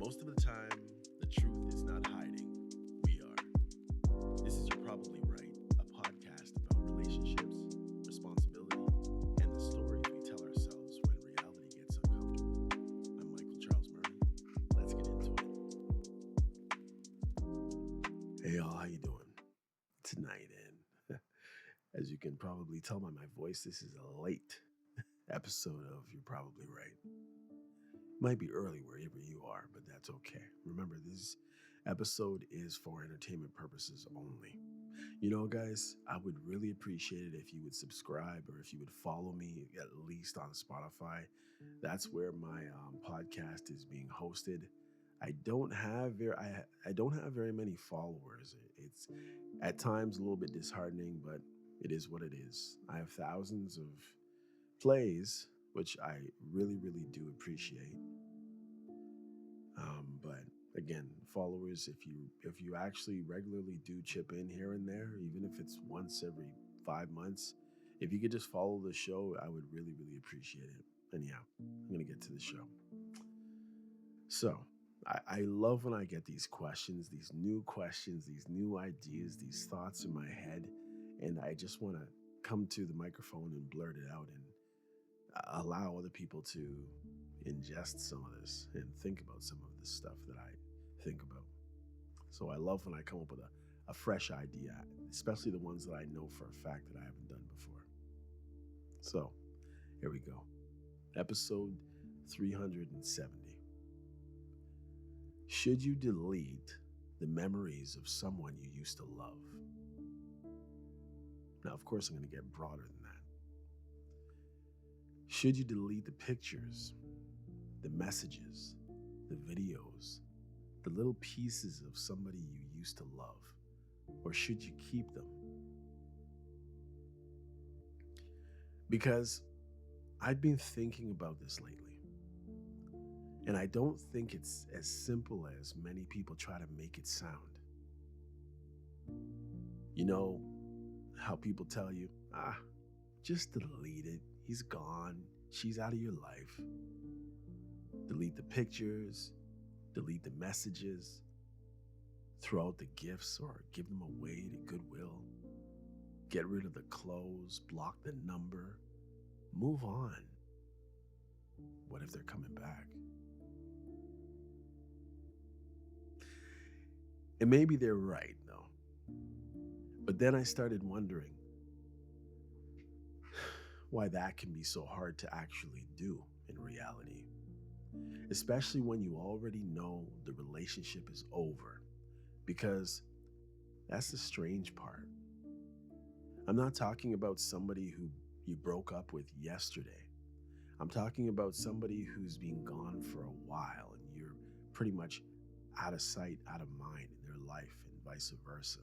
Most of the time, the truth is not hiding. We are. This is You're Probably Right, a podcast about relationships, responsibility, and the stories we tell ourselves when reality gets uncomfortable. I'm Michael Charles Murray. Let's get into it. Hey y'all, how you doing tonight? And as you can probably tell by my voice, this is a late episode of You're Probably Right. Might be early wherever you are, but that's okay. Remember, this episode is for entertainment purposes only. You know, guys, I would really appreciate it if you would subscribe or if you would follow me at least on Spotify. That's where my podcast is being hosted. I don't have very many followers. It's at times a little bit disheartening, but it is what it is. I have thousands of plays, which I really, really do appreciate. But again, followers, if you actually regularly do chip in here and there, even if it's once every 5 months, if you could just follow the show, I would really, really appreciate it. Anyhow, I'm gonna get to the show. So I love when I get these questions, these new ideas, these thoughts in my head, and I just want to come to the microphone and blurt it out and allow other people to ingest some of this and think about some of the stuff that I think about. So I love when I come up with a fresh idea, especially the ones that I know for a fact that I haven't done before. So here we go. Episode 370. Should you delete the memories of someone you used to love? Now, of course, I'm going to get broader than that. Should you delete the pictures, the messages, the videos, the little pieces of somebody you used to love? Or should you keep them? Because I've been thinking about this lately. And I don't think it's as simple as many people try to make it sound. You know how people tell you, just delete it. He's gone. She's out of your life. Delete the pictures. Delete the messages. Throw out the gifts or give them away to Goodwill. Get rid of the clothes. Block the number. Move on. What if they're coming back? And maybe they're right, though. But then I started wondering why that can be so hard to actually do in reality, especially when you already know the relationship is over, because that's the strange part. I'm not talking about somebody who you broke up with yesterday. I'm talking about somebody who's been gone for a while and you're pretty much out of sight, out of mind in their life, and vice versa.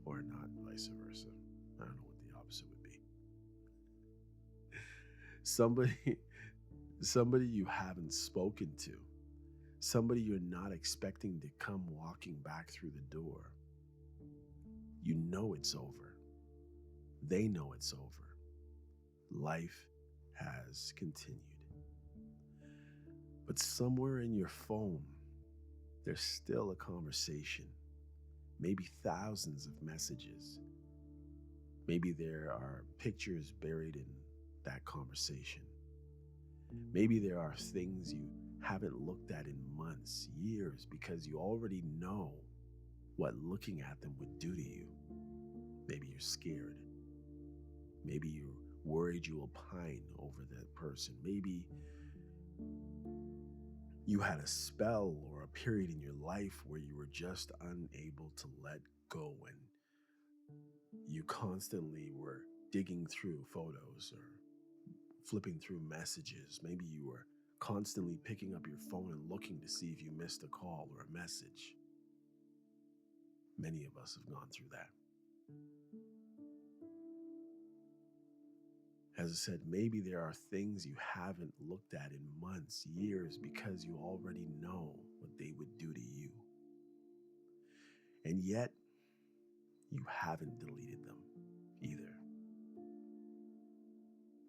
Or not vice versa. I don't know what the opposite would be. Somebody you haven't spoken to, somebody you're not expecting to come walking back through the door. You know it's over. They know it's over. Life has continued. But somewhere in your phone, there's still a conversation. Maybe thousands of messages. Maybe there are pictures buried in that conversation. Maybe there are things you haven't looked at in months, years, because you already know what looking at them would do to you. Maybe you're scared. Maybe you're worried you will pine over that person. Maybe you had a spell or a period in your life where you were just unable to let go and you constantly were digging through photos or flipping through messages. Maybe you were constantly picking up your phone and looking to see if you missed a call or a message. Many of us have gone through that. As I said, maybe there are things you haven't looked at in months, years, because you already know what they would do to you. And yet, you haven't deleted them either.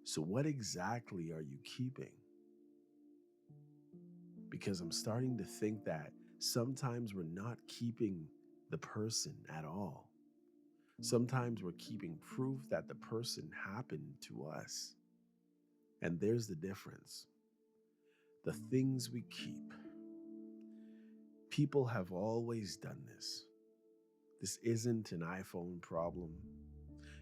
So what exactly are you keeping? because I'm starting to think that sometimes we're not keeping the person at all. Sometimes we're keeping proof that the person happened to us. And there's the difference. The things we keep. People have always done this. This isn't an iPhone problem.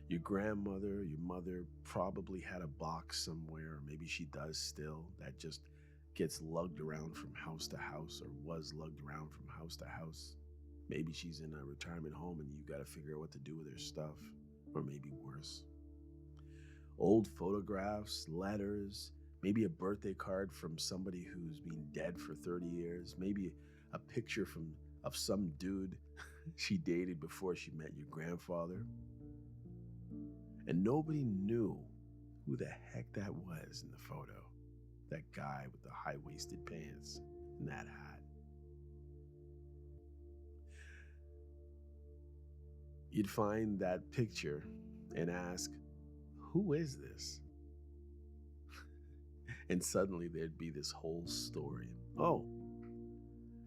Your grandmother, your mother probably had a box somewhere, or maybe she does still, that just gets lugged around from house to house or was lugged around from house to house. Maybe she's in a retirement home and you got to figure out what to do with her stuff, or maybe worse. Old photographs, letters, maybe a birthday card from somebody who's been dead for 30 years, maybe a picture of some dude she dated before she met your grandfather. And nobody knew who the heck that was in the photo. That guy with the high-waisted pants and that hat. You'd find that picture and ask, who is this? And suddenly there'd be this whole story. Oh,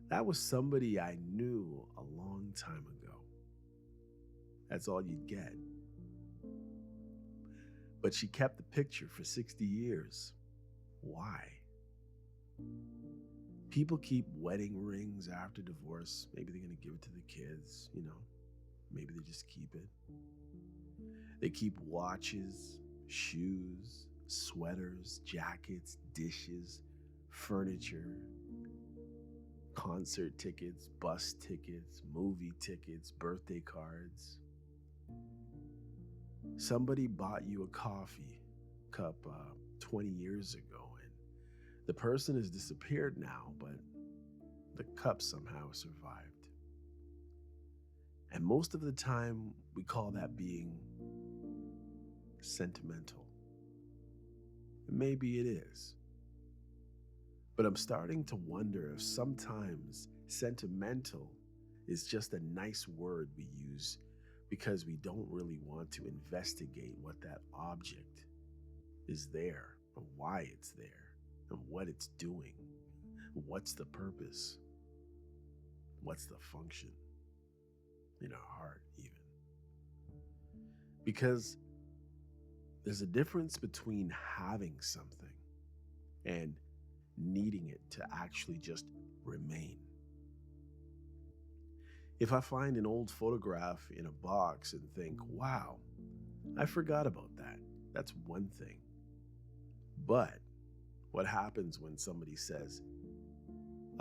that was somebody I knew a long time ago. That's all you'd get. But she kept the picture for 60 years. Why? People keep wedding rings after divorce. Maybe they're going to give it to the kids, Maybe they just keep it. They keep watches, shoes, sweaters, jackets, dishes, furniture, concert tickets, bus tickets, movie tickets, birthday cards. Somebody bought you a coffee cup 20 years ago, and the person has disappeared now, but the cup somehow survived. And most of the time, we call that being sentimental. And maybe it is. But I'm starting to wonder if sometimes sentimental is just a nice word we use because we don't really want to investigate what that object is there and why it's there and what it's doing. What's the purpose? What's the function? In our heart, even. Because there's a difference between having something and needing it to actually just remain. If I find an old photograph in a box and think, wow, I forgot about that, that's one thing. But what happens when somebody says,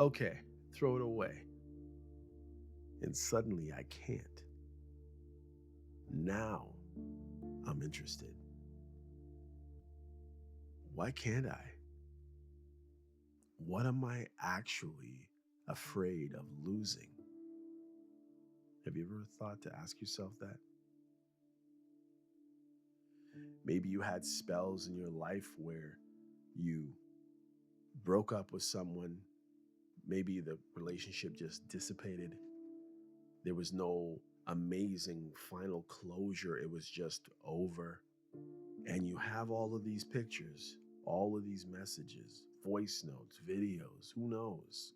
okay, throw it away? And suddenly I can't. Now I'm interested. Why can't I? What am I actually afraid of losing? Have you ever thought to ask yourself that? Maybe you had spells in your life where you broke up with someone. Maybe the relationship just dissipated. There was no amazing final closure. It was just over. And you have all of these pictures, all of these messages, voice notes, videos, who knows?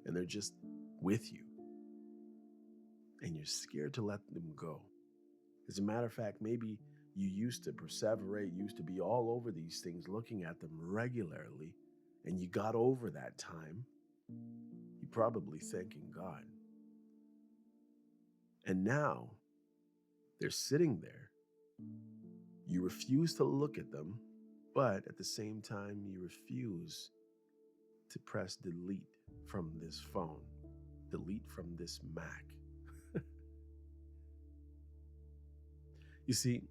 And they're just with you. And you're scared to let them go. As a matter of fact, maybe you used to perseverate, used to be all over these things, looking at them regularly, and you got over that time. You're probably thanking God. And now they're sitting there. You refuse to look at them, but at the same time, you refuse to press delete from this phone, delete from this Mac. You see,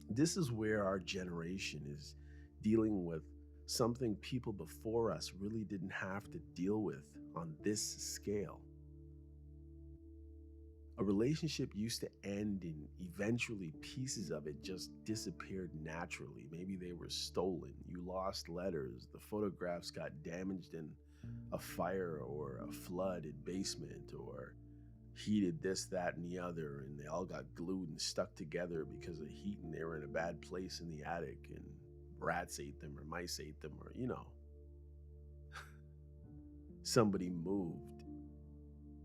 this is where our generation is dealing with something people before us really didn't have to deal with on this scale. A relationship used to end and eventually pieces of it just disappeared naturally. Maybe they were stolen. You lost letters. The photographs got damaged in a fire or a flooded basement or heated this, that, and the other. And they all got glued and stuck together because of heat and they were in a bad place in the attic and rats ate them or mice ate them or. Somebody moved.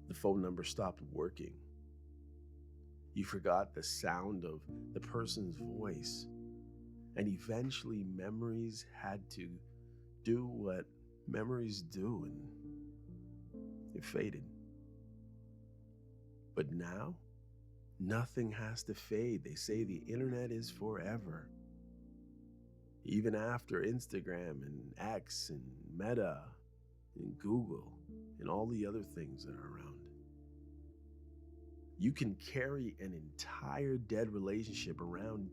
The phone number stopped working. You forgot the sound of the person's voice. And eventually, memories had to do what memories do, and it faded. But now, nothing has to fade. They say the internet is forever. Even after Instagram and X and Meta and Google and all the other things that are around. You can carry an entire dead relationship around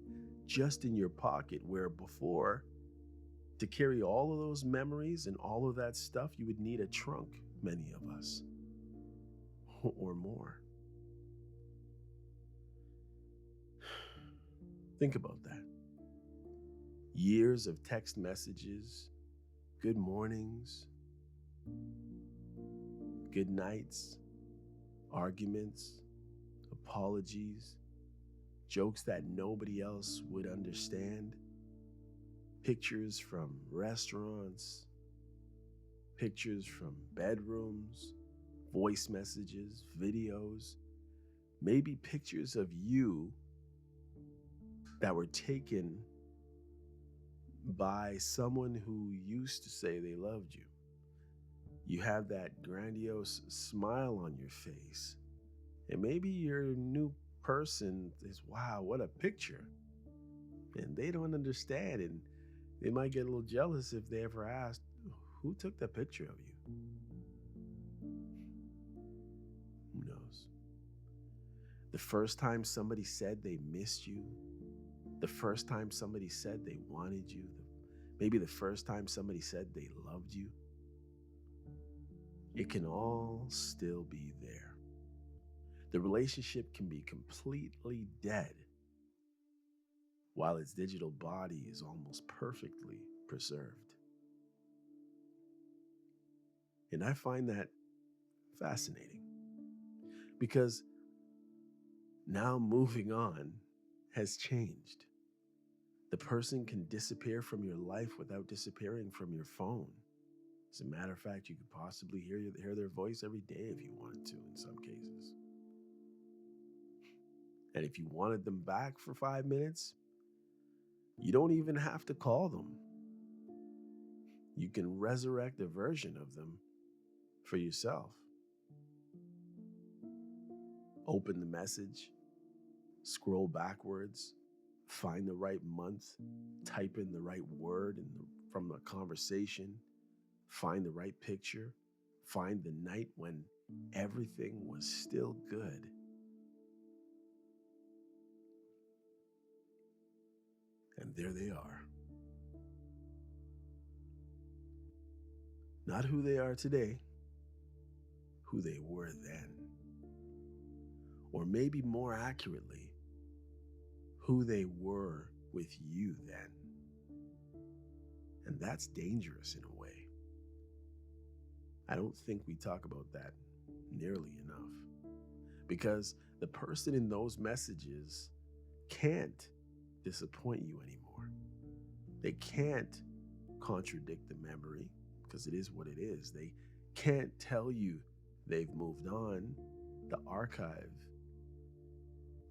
just in your pocket, where before, to carry all of those memories and all of that stuff, you would need a trunk, many of us, or more. Think about that. Years of text messages, good mornings, good nights, arguments, apologies, jokes that nobody else would understand, pictures from restaurants, pictures from bedrooms, voice messages, videos, maybe pictures of you that were taken by someone who used to say they loved you. You have that grandiose smile on your face. And maybe your new person is, wow, what a picture. And they don't understand. And they might get a little jealous if they ever asked, who took that picture of you? Who knows? The first time somebody said they missed you, the first time somebody said they wanted you, maybe the first time somebody said they loved you, it can all still be there. The relationship can be completely dead while its digital body is almost perfectly preserved. And I find that fascinating because now moving on has changed. The person can disappear from your life without disappearing from your phone. As a matter of fact, you could possibly hear their voice every day if you wanted to in some cases. And if you wanted them back for 5 minutes, you don't even have to call them. You can resurrect a version of them for yourself. Open the message, scroll backwards, find the right month, type in the right word from the conversation, find the right picture, find the night when everything was still good. And there they are. Not who they are today, who they were then. Or maybe more accurately, who they were with you then. And that's dangerous in a way. I don't think we talk about that nearly enough. Because the person in those messages can't disappoint you anymore. They can't contradict the memory, because it is what it is. They can't tell you they've moved on. The archive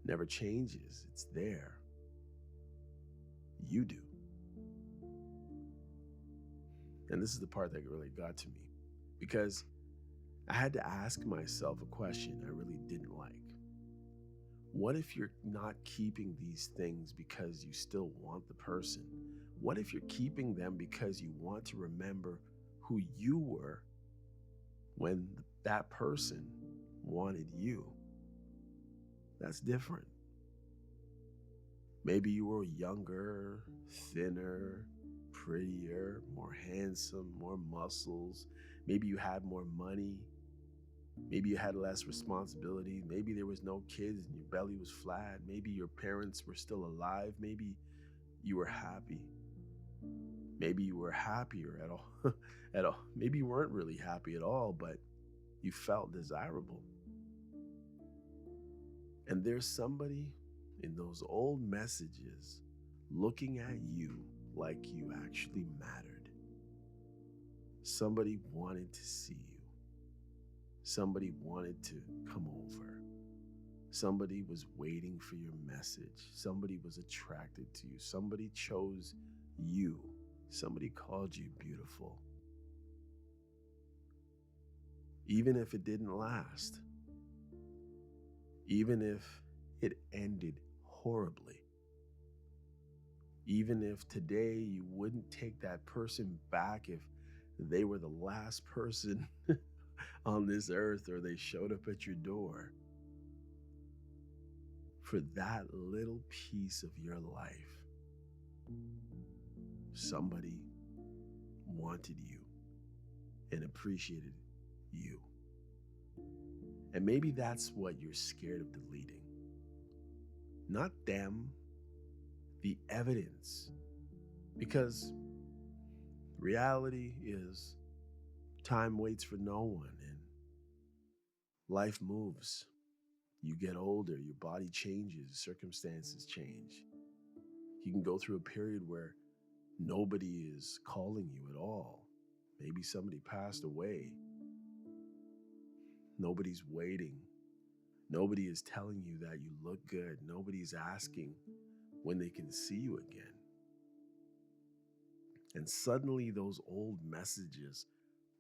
never changes. It's there. You do. And this is the part that really got to me, because I had to ask myself a question I really didn't like. What if you're not keeping these things because you still want the person? What if you're keeping them because you want to remember who you were when that person wanted you? That's different. Maybe you were younger, thinner, prettier, more handsome, more muscles. Maybe you had more money. Maybe you had less responsibility. Maybe there was no kids and your belly was flat. Maybe your parents were still alive. Maybe you were happy. Maybe you were happier at all. Maybe you weren't really happy at all, but you felt desirable. And there's somebody in those old messages looking at you like you actually mattered. Somebody wanted to see you. Somebody wanted to come over. Somebody was waiting for your message. Somebody was attracted to you. Somebody chose you. Somebody called you beautiful. Even if it didn't last, even if it ended horribly, even if today you wouldn't take that person back if they were the last person on this earth or they showed up at your door, for that little piece of your life, somebody wanted you and appreciated you. And maybe that's what you're scared of deleting. Not them, the evidence. Because reality is time waits for no one and life moves. You get older, your body changes, circumstances change. You can go through a period where nobody is calling you at all. Maybe somebody passed away. Nobody's waiting. Nobody is telling you that you look good. Nobody's asking when they can see you again. And suddenly those old messages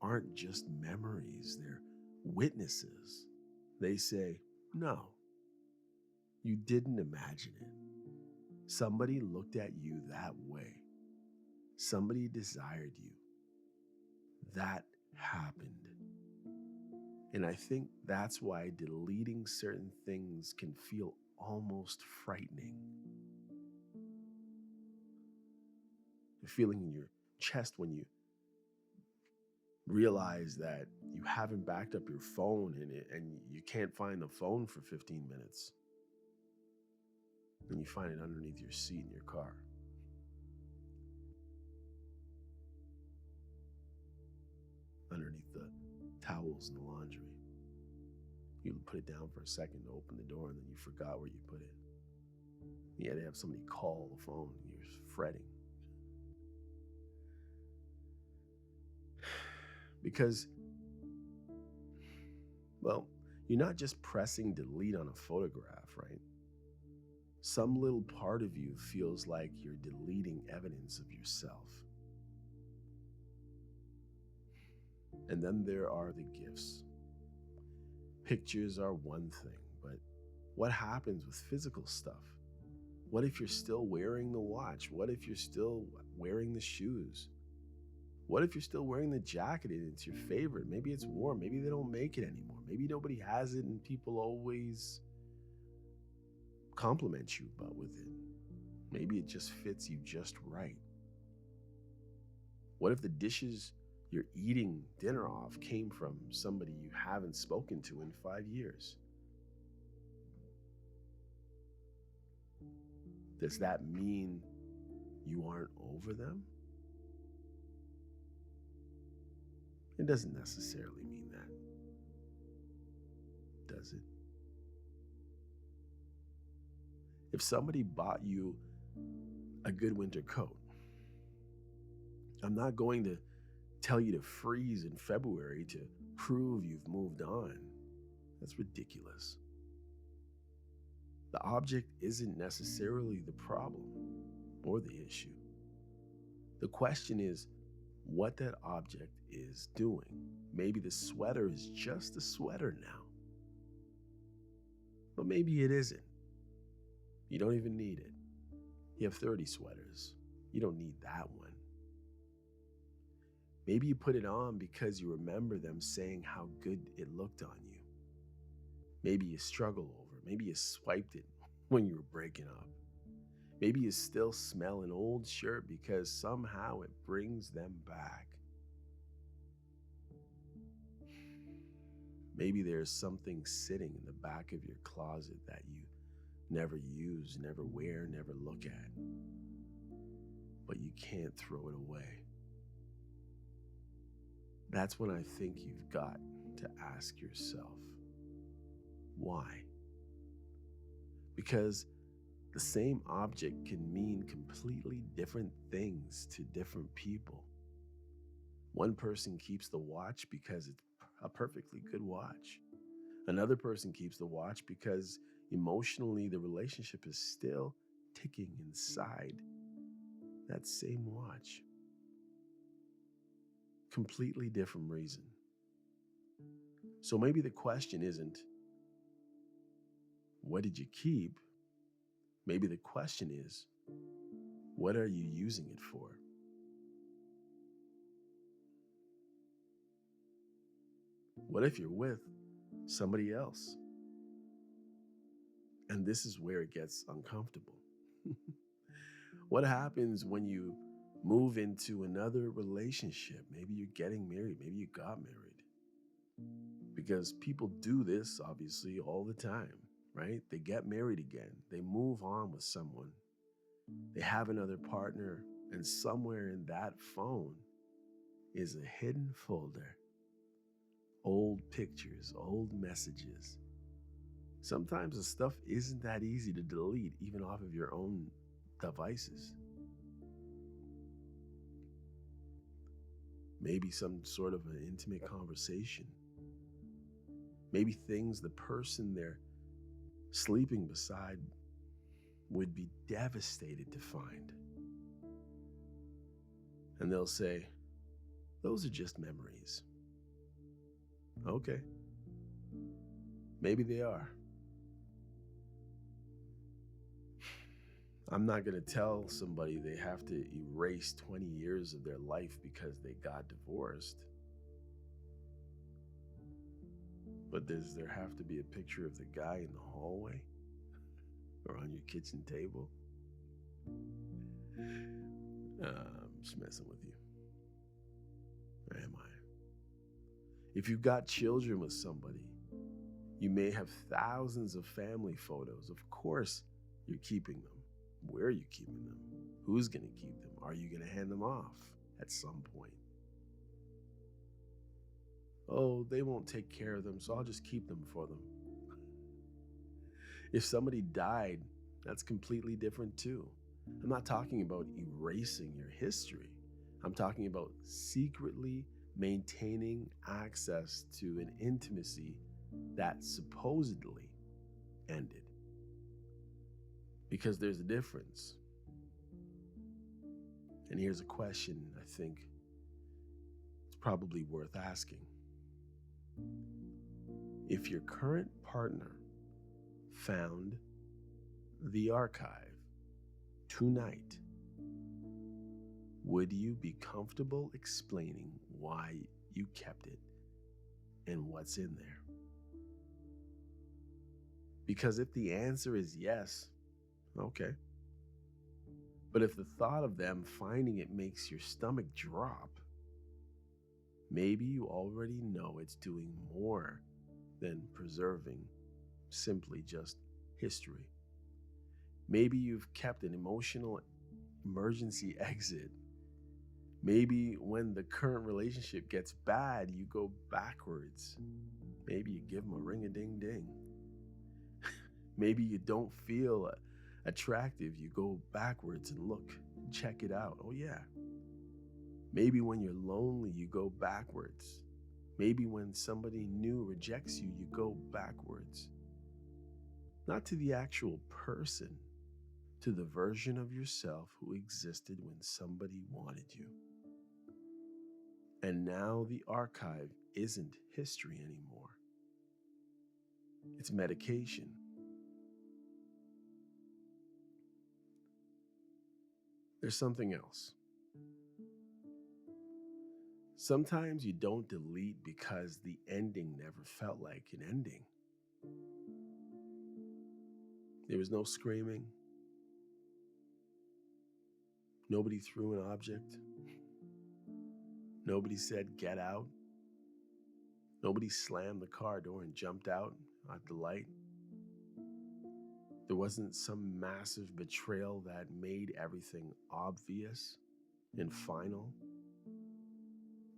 aren't just memories, they're witnesses. They say, no, you didn't imagine it. Somebody looked at you that way. Somebody desired you. That happened. And I think that's why deleting certain things can feel almost frightening. The feeling in your chest when you realize that you haven't backed up your phone and you can't find the phone for 15 minutes. And you find it underneath your seat in your car. Underneath the towels in the laundry. You put it down for a second to open the door and then you forgot where you put it. You had to have somebody call the phone and you're fretting. Because, well, you're not just pressing delete on a photograph, right? Some little part of you feels like you're deleting evidence of yourself. And then there are the gifts. Pictures are one thing, but what happens with physical stuff? What if you're still wearing the watch? What if you're still wearing the shoes? What if you're still wearing the jacket and it's your favorite? Maybe it's warm. Maybe they don't make it anymore. Maybe nobody has it and people always compliment you with it. Maybe it just fits you just right. What if the dishes you're eating dinner off came from somebody you haven't spoken to in 5 years? Does that mean you aren't over them? It doesn't necessarily mean that, does it? If somebody bought you a good winter coat, I'm not going to tell you to freeze in February to prove you've moved on. That's ridiculous. The object isn't necessarily the problem or the issue. The question is what that object is doing. Maybe the sweater is just a sweater now. But maybe it isn't. You don't even need it. You have 30 sweaters. You don't need that one. Maybe you put it on because you remember them saying how good it looked on you. Maybe you struggle over it. Maybe you swiped it when you were breaking up. Maybe you still smell an old shirt because somehow it brings them back. Maybe there's something sitting in the back of your closet that you never use, never wear, never look at, but you can't throw it away. That's when I think you've got to ask yourself, why? Because the same object can mean completely different things to different people. One person keeps the watch because it's a perfectly good watch. Another person keeps the watch because emotionally the relationship is still ticking inside that same watch. Completely different reason. So maybe the question isn't, what did you keep? Maybe the question is, what are you using it for? What if you're with somebody else? And this is where it gets uncomfortable. What happens when you move into another relationship? Maybe you're getting married, maybe you got married. Because people do this, obviously, all the time, right? They get married again, they move on with someone, they have another partner, and somewhere in that phone is a hidden folder. Old pictures, old messages. Sometimes the stuff isn't that easy to delete, even off of your own devices. Maybe some sort of an intimate conversation. Maybe things the person they're sleeping beside would be devastated to find. And they'll say, those are just memories. Okay. Maybe they are. I'm not going to tell somebody they have to erase 20 years of their life because they got divorced. But does there have to be a picture of the guy in the hallway or on your kitchen table? I'm just messing with you. Or am I? If you've got children with somebody, you may have thousands of family photos. Of course, you're keeping them. Where are you keeping them? Who's going to keep them? Are you going to hand them off at some point? Oh, they won't take care of them, so I'll just keep them for them. If somebody died, that's completely different too. I'm not talking about erasing your history. I'm talking about secretly maintaining access to an intimacy that supposedly ended. Because there's a difference. And here's a question I think it's probably worth asking. If your current partner found the archive tonight, would you be comfortable explaining why you kept it and what's in there? Because if the answer is yes, okay. But if the thought of them finding it makes your stomach drop, maybe you already know it's doing more than preserving simply just history. Maybe you've kept an emotional emergency exit. Maybe when the current relationship gets bad, you go backwards. Maybe you give them a ring-a-ding-ding. Maybe you don't feel attractive, you go backwards and look, check it out. Oh yeah. Maybe when you're lonely, you go backwards. Maybe when somebody new rejects you, you go backwards. Not to the actual person, to the version of yourself who existed when somebody wanted you. And now the archive isn't history anymore. It's medication. There's something else. Sometimes you don't delete because the ending never felt like an ending. There was no screaming. Nobody threw an object. Nobody said, get out. Nobody slammed the car door and jumped out at the light. There wasn't some massive betrayal that made everything obvious and final.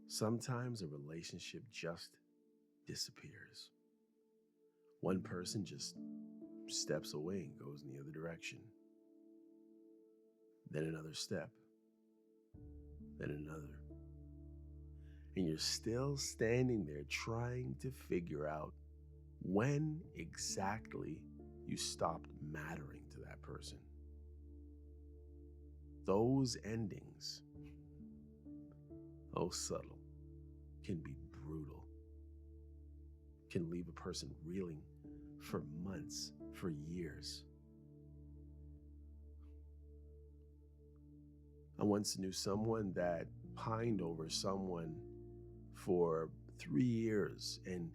Sometimes a relationship just disappears. One person just steps away and goes in the other direction. Then another step. Then another. And you're still standing there trying to figure out when exactly you stopped mattering to that person. Those endings, oh subtle, can be brutal, can leave a person reeling for months, for years. I once knew someone that pined over someone for 3 years and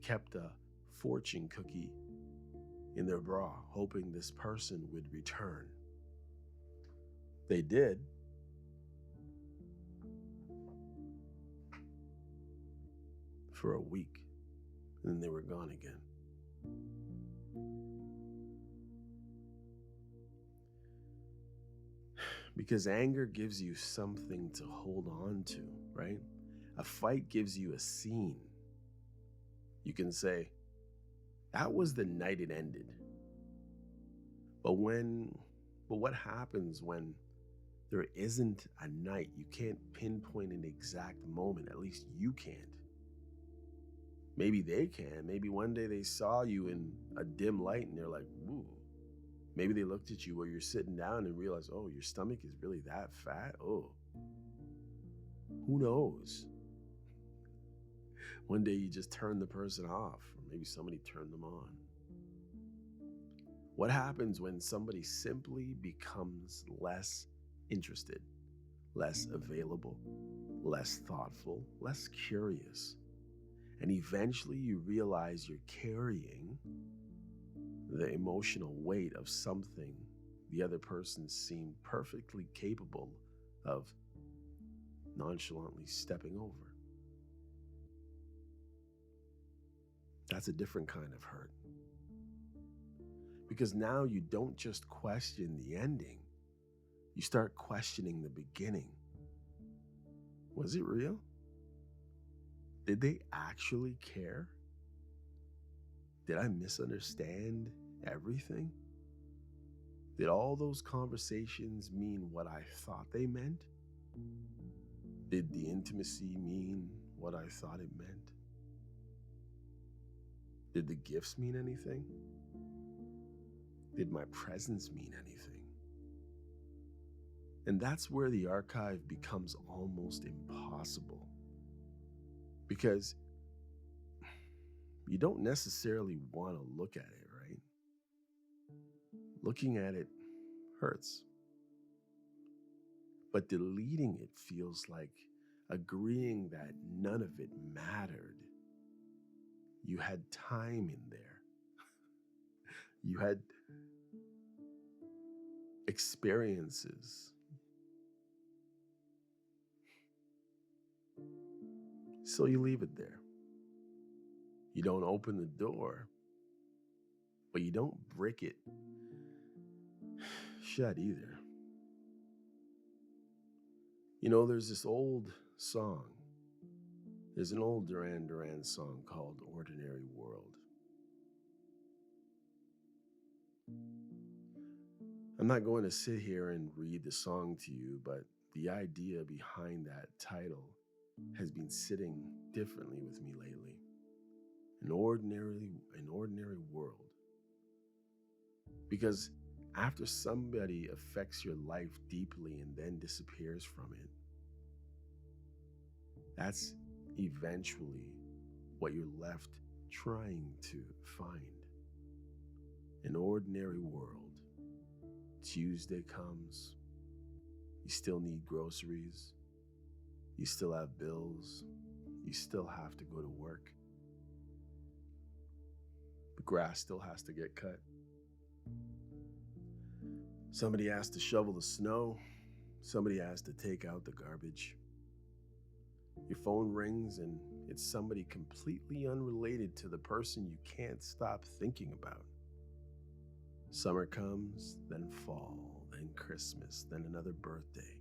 kept a fortune cookie in their bra, hoping this person would return. They did. For a week, and then they were gone again. Because anger gives you something to hold on to, right? A fight gives you a scene. You can say, that was the night it ended. But what happens when there isn't a night? You can't pinpoint an exact moment, at least you can't. Maybe they can. Maybe one day they saw you in a dim light and they're like, ooh. Maybe they looked at you while you're sitting down and realized, oh, your stomach is really that fat? Oh, who knows? One day you just turn the person off, or maybe somebody turned them on. What happens when somebody simply becomes less interested, less available, less thoughtful, less curious? And eventually you realize you're carrying the emotional weight of something the other person seemed perfectly capable of nonchalantly stepping over. That's a different kind of hurt. Because now you don't just question the ending, you start questioning the beginning. Was it real? Did they actually care? Did I misunderstand everything? Did all those conversations mean what I thought they meant? Did the intimacy mean what I thought it meant? Did the gifts mean anything? Did my presence mean anything? And that's where the archive becomes almost impossible. Because you don't necessarily want to look at it, right? Looking at it hurts. But deleting it feels like agreeing that none of it mattered. You had time in there. You had experiences. So you leave it there. You don't open the door, but you don't brick it shut either. You know, there's this old song. There's an old Duran Duran song called Ordinary World. I'm not going to sit here and read the song to you, but the idea behind that title has been sitting differently with me lately. An ordinary world. Because after somebody affects your life deeply and then disappears from it, that's eventually what you're left trying to find. An ordinary world. Tuesday comes, you still need groceries, you still have bills, you still have to go to work. The grass still has to get cut. Somebody has to shovel the snow, somebody has to take out the garbage. Your phone rings and it's somebody completely unrelated to the person you can't stop thinking about. Summer comes, then fall, then Christmas, then another birthday.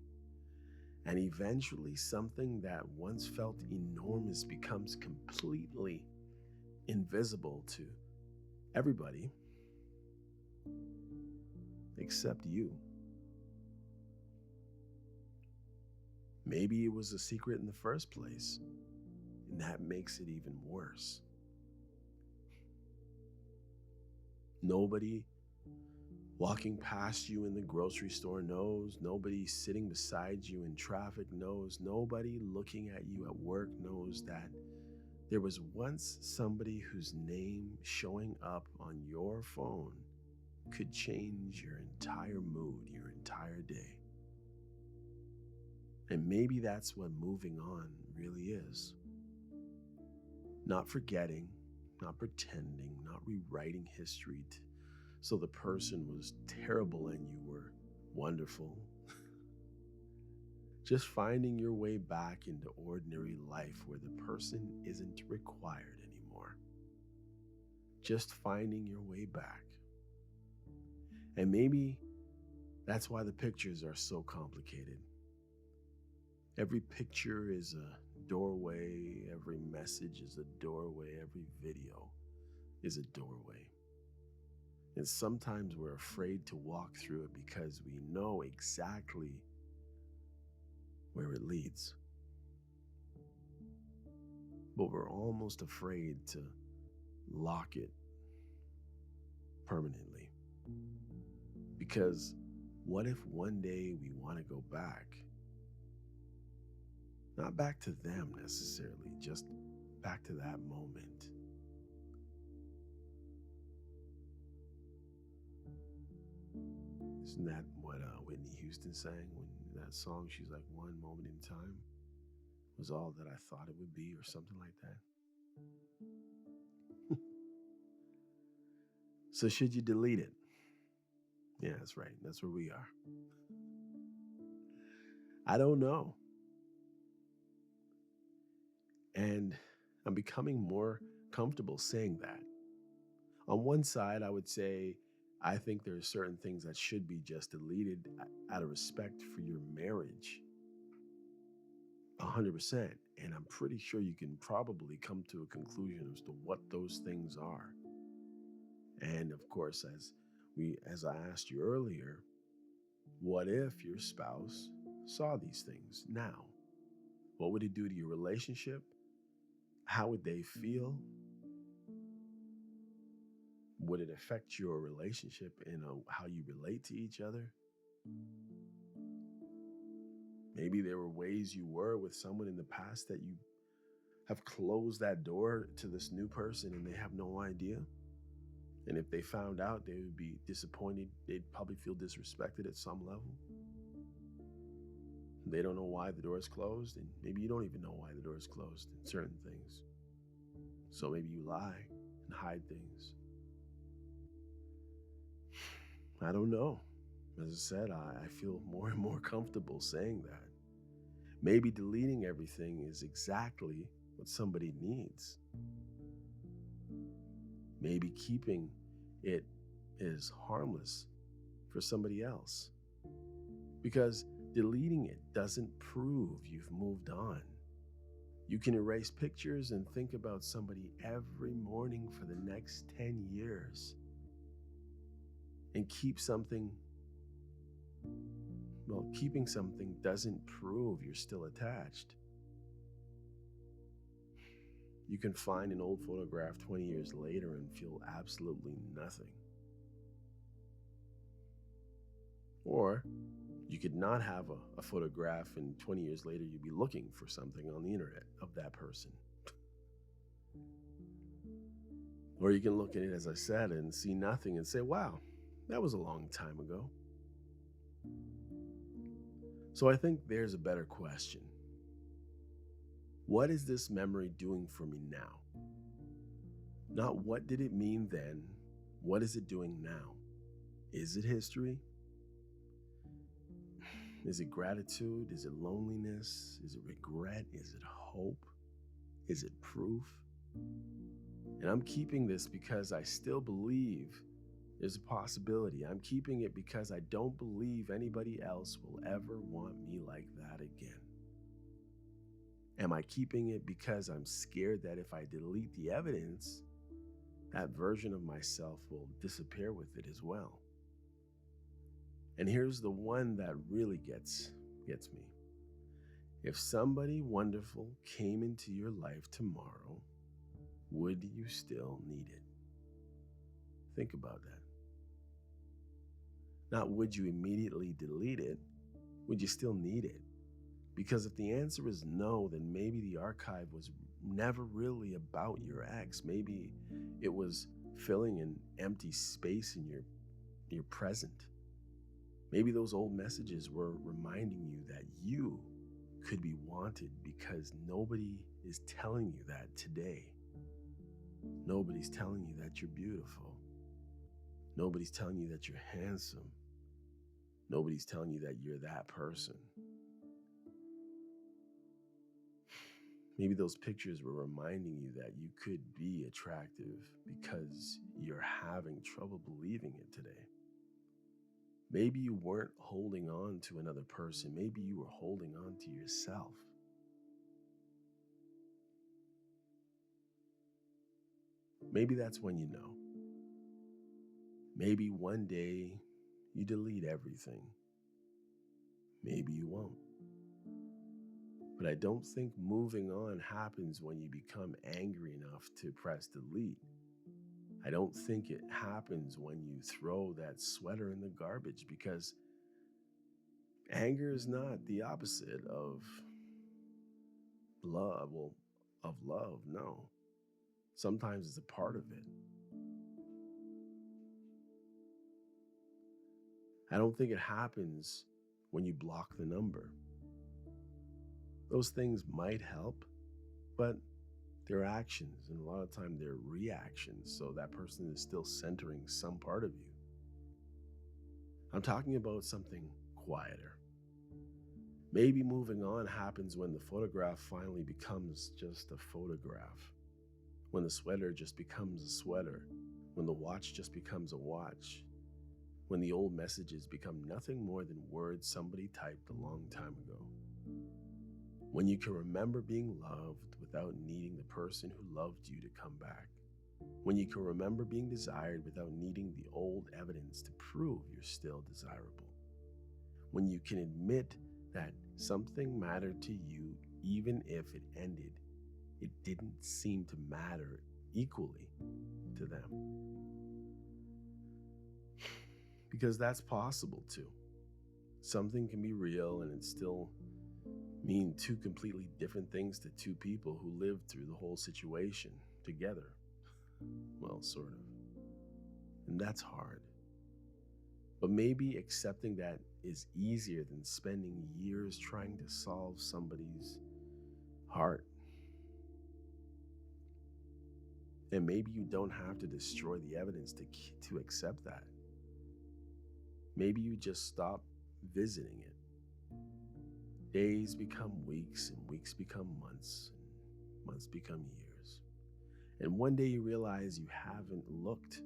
And eventually something that once felt enormous becomes completely invisible to everybody except you. Maybe it was a secret in the first place. And that makes it even worse. Nobody walking past you in the grocery store knows. Nobody sitting beside you in traffic knows. Nobody looking at you at work knows that there was once somebody whose name showing up on your phone could change your entire mood, your entire day. And maybe that's what moving on really is. Not forgetting, not pretending, not rewriting history so the person was terrible and you were wonderful. Just finding your way back into ordinary life where the person isn't required anymore. Just finding your way back. And maybe that's why the pictures are so complicated. Every picture is a doorway, every message is a doorway, every video is a doorway. And sometimes we're afraid to walk through it because we know exactly where it leads. But we're almost afraid to lock it permanently. Because what if one day we want to go back? Not back to them necessarily, just back to that moment. Isn't that what Whitney Houston sang when that song, she's like, one moment in time was all that I thought it would be, or something like that? So should you delete it? Yeah, that's right. That's where we are. I don't know. And I'm becoming more comfortable saying that. On one side, I would say, I think there are certain things that should be just deleted out of respect for your marriage. 100%. And I'm pretty sure you can probably come to a conclusion as to what those things are. And of course, as I asked you earlier, what if your spouse saw these things now? What would it do to your relationship? How would they feel? Would it affect your relationship in how you relate to each other? Maybe there were ways you were with someone in the past that you have closed that door to this new person and they have no idea. And if they found out, they would be disappointed. They'd probably feel disrespected at some level. They don't know why the door is closed, and maybe you don't even know why the door is closed in certain things. So maybe you lie and hide things. I don't know. As I said, I feel more and more comfortable saying that. Maybe deleting everything is exactly what somebody needs. Maybe keeping it is harmless for somebody else. Because deleting it doesn't prove you've moved on. You can erase pictures and think about somebody every morning for the next 10 years. And keeping something doesn't prove you're still attached. You can find an old photograph 20 years later and feel absolutely nothing. Or you could not have a photograph and 20 years later you'd be looking for something on the internet of that person. Or you can look at it, as I said, and see nothing and say, wow, that was a long time ago. So I think there's a better question. What is this memory doing for me now? Not what did it mean then, what is it doing now? Is it history? Is it gratitude? Is it loneliness? Is it regret? Is it hope? Is it proof? And I'm keeping this because I still believe there's a possibility. I'm keeping it because I don't believe anybody else will ever want me like that again. Am I keeping it because I'm scared that if I delete the evidence, that version of myself will disappear with it as well? And here's the one that really gets me. If somebody wonderful came into your life tomorrow, would you still need it? Think about that. Not would you immediately delete it, would you still need it? Because if the answer is no, then maybe the archive was never really about your ex. Maybe it was filling an empty space in your present. Maybe those old messages were reminding you that you could be wanted because nobody is telling you that today. Nobody's telling you that you're beautiful. Nobody's telling you that you're handsome. Nobody's telling you that you're that person. Maybe those pictures were reminding you that you could be attractive because you're having trouble believing it today. Maybe you weren't holding on to another person. Maybe you were holding on to yourself. Maybe that's when you know. Maybe one day you delete everything. Maybe you won't. But I don't think moving on happens when you become angry enough to press delete. I don't think it happens when you throw that sweater in the garbage, because anger is not the opposite of love. Well, of love, no. Sometimes it's a part of it. I don't think it happens when you block the number. Those things might help, but they're actions, and a lot of time they're reactions, so that person is still centering some part of you. I'm talking about something quieter. Maybe moving on happens when the photograph finally becomes just a photograph, when the sweater just becomes a sweater, when the watch just becomes a watch, when the old messages become nothing more than words somebody typed a long time ago. When you can remember being loved without needing the person who loved you to come back. When you can remember being desired without needing the old evidence to prove you're still desirable. When you can admit that something mattered to you even if it ended, it didn't seem to matter equally to them. Because that's possible too. Something can be real and it still mean two completely different things to two people who lived through the whole situation together. Well, sort of. And that's hard. But maybe accepting that is easier than spending years trying to solve somebody's heart. And maybe you don't have to destroy the evidence to accept that. Maybe you just stop visiting it. Days become weeks, and weeks become months, and months become years. And one day you realize you haven't looked.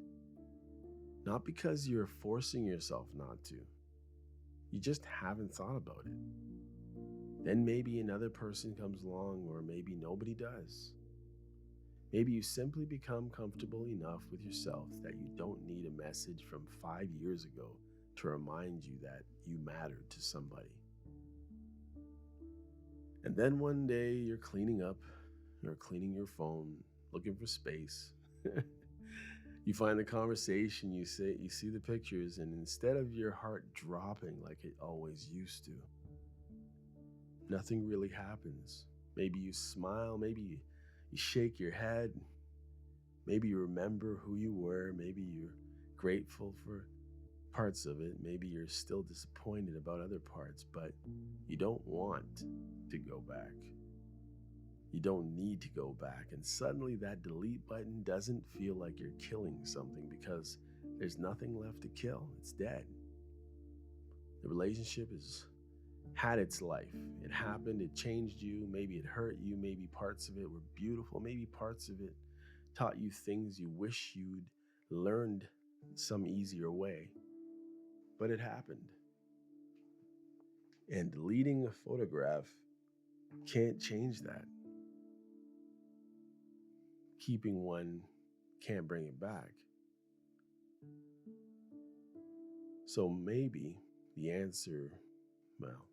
Not because you're forcing yourself not to. You just haven't thought about it. Then maybe another person comes along, or maybe nobody does. Maybe you simply become comfortable enough with yourself that you don't need a message from 5 years ago to remind you that you mattered to somebody. And then one day you're cleaning up, or cleaning your phone, looking for space. You find the conversation, you see the pictures, and instead of your heart dropping like it always used to, nothing really happens. Maybe you smile, maybe you shake your head, maybe you remember who you were, maybe you're grateful for parts of it, maybe you're still disappointed about other parts, but you don't want to go back. You don't need to go back, and suddenly that delete button doesn't feel like you're killing something because there's nothing left to kill. It's dead. The relationship has had its life. It happened, it changed you, maybe it hurt you, maybe parts of it were beautiful, maybe parts of it taught you things you wish you'd learned some easier way. But it happened. And deleting a photograph can't change that. Keeping one can't bring it back. So maybe the answer, well,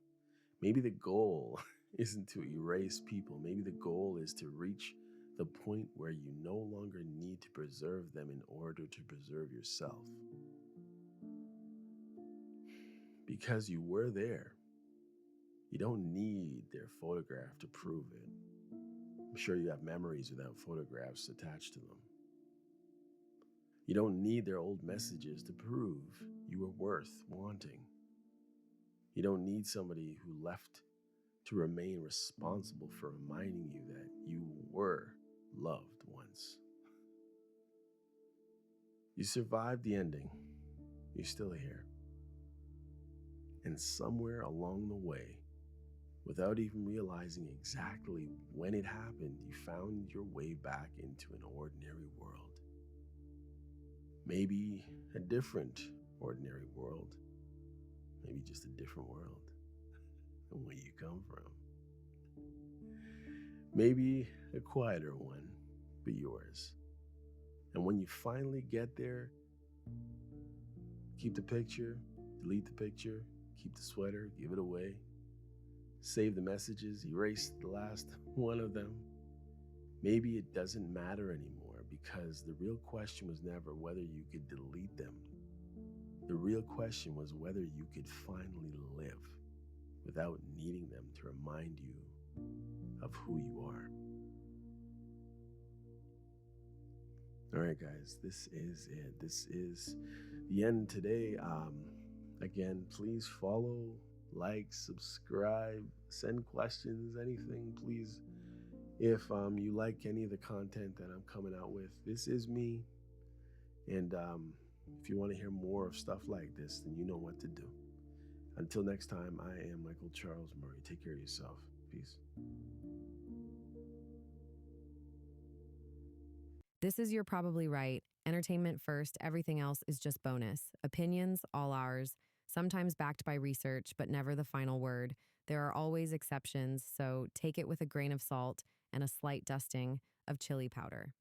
maybe the goal isn't to erase people. Maybe the goal is to reach the point where you no longer need to preserve them in order to preserve yourself. Because you were there, you don't need their photograph to prove it. I'm sure you have memories without photographs attached to them. You don't need their old messages to prove you were worth wanting. You don't need somebody who left to remain responsible for reminding you that you were loved once. You survived the ending. You're still here. And somewhere along the way, without even realizing exactly when it happened, you found your way back into an ordinary world. Maybe a different ordinary world. Maybe just a different world than where you come from. Maybe a quieter one, but yours. And when you finally get there, keep the picture, delete the picture, keep the sweater, give it away, save the messages, erase the last one of them. Maybe it doesn't matter anymore because the real question was never whether you could delete them. The real question was whether you could finally live without needing them to remind you of who you are. All right, guys, this is it. This is the end today. Again, please follow, like, subscribe, send questions, anything, please. If you like any of the content that I'm coming out with, this is me. And if you want to hear more of stuff like this, then you know what to do. Until next time, I am Michael Charles Murray. Take care of yourself. Peace. This is You're Probably Right. Entertainment first, everything else is just bonus. Opinions, all ours, sometimes backed by research, but never the final word. There are always exceptions, so take it with a grain of salt and a slight dusting of chili powder.